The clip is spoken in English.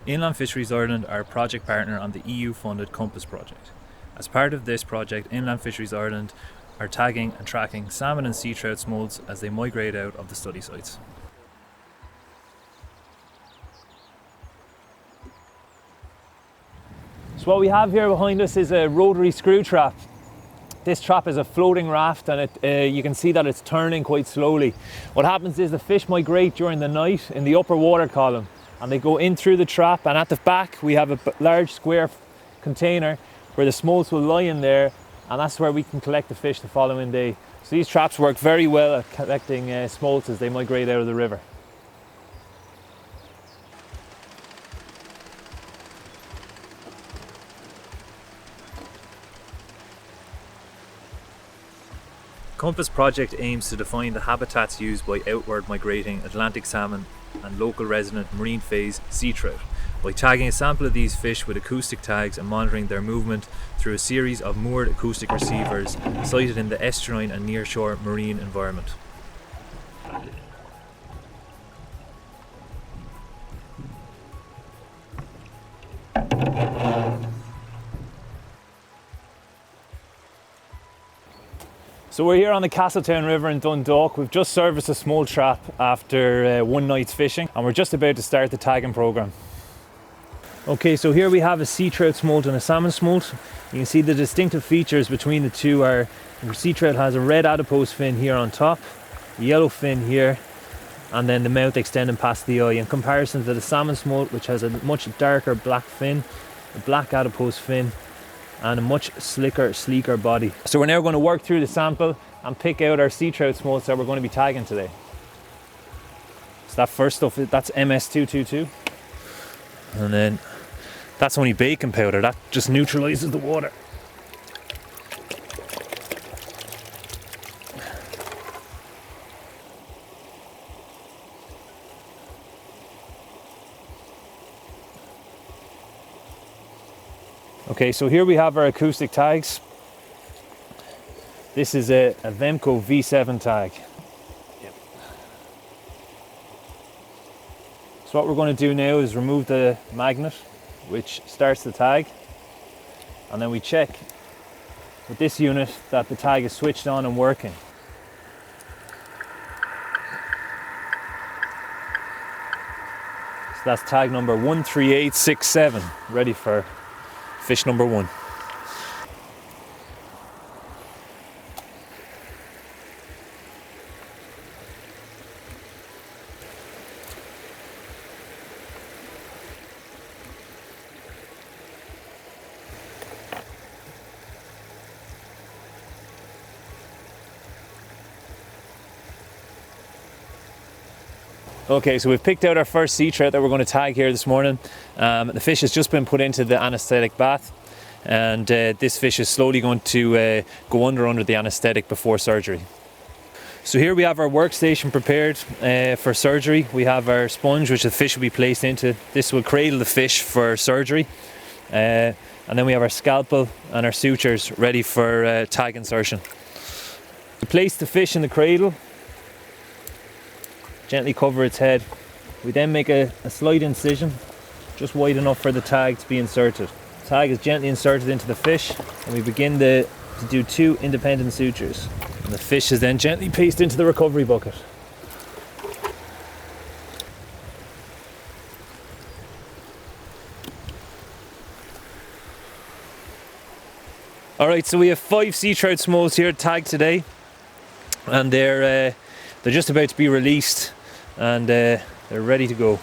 Inland Fisheries Ireland are a project partner on the EU-funded Compass project. As part of this project, Inland Fisheries Ireland are tagging and tracking salmon and sea trout smolts as they migrate out of the study sites. So what we have here behind us is a rotary screw trap. This trap is a floating raft, and you can see that it's turning quite slowly. What happens is the fish migrate during the night in the upper water column, and they go in through the trap, and at the back we have a large square container where the smolts will lie in there, and that's where we can collect the fish the following day. So these traps work very well at collecting smolts as they migrate out of the river. Compass project aims to define the habitats used by outward migrating Atlantic salmon and local resident marine phase sea trout by tagging a sample of these fish with acoustic tags and monitoring their movement through a series of moored acoustic receivers sited in the estuarine and nearshore marine environment. So we're here on the Castletown River in Dundalk. We've just serviced a smolt trap after one night's fishing, and we're just about to start the tagging program. Okay, so here we have a sea trout smolt and a salmon smolt. You can see the distinctive features between the two are the sea trout has a red adipose fin here on top, a yellow fin here, and then the mouth extending past the eye, in comparison to the salmon smolt, which has a much darker black fin, a black adipose fin, and a much slicker, sleeker body. So we're now going to work through the sample and pick out our sea trout smolts that we're going to be tagging today. So that first stuff, that's MS222. And then that's only baking powder, that just neutralises the water. Okay, so here we have our acoustic tags. This is a Vemco V7 tag. Yep. So what we're going to do now is remove the magnet which starts the tag, and then we check with this unit that the tag is switched on and working. So that's tag number 13867, ready for fish number one. Okay, so we've picked out our first sea trout that we're going to tag here this morning. The fish has just been put into the anaesthetic bath, and this fish is slowly going to go under the anaesthetic before surgery. So here we have our workstation prepared for surgery. We have our sponge which the fish will be placed into. This will cradle the fish for surgery. And then we have our scalpel and our sutures ready for tag insertion. We place the fish in the cradle, gently cover its head. We then make a slight incision, just wide enough for the tag to be inserted. The tag is gently inserted into the fish, and we begin to do 2 independent sutures. And the fish is then gently placed into the recovery bucket. Alright, so we have 5 sea trout smolts here tagged today, and they're just about to be released, and they're ready to go.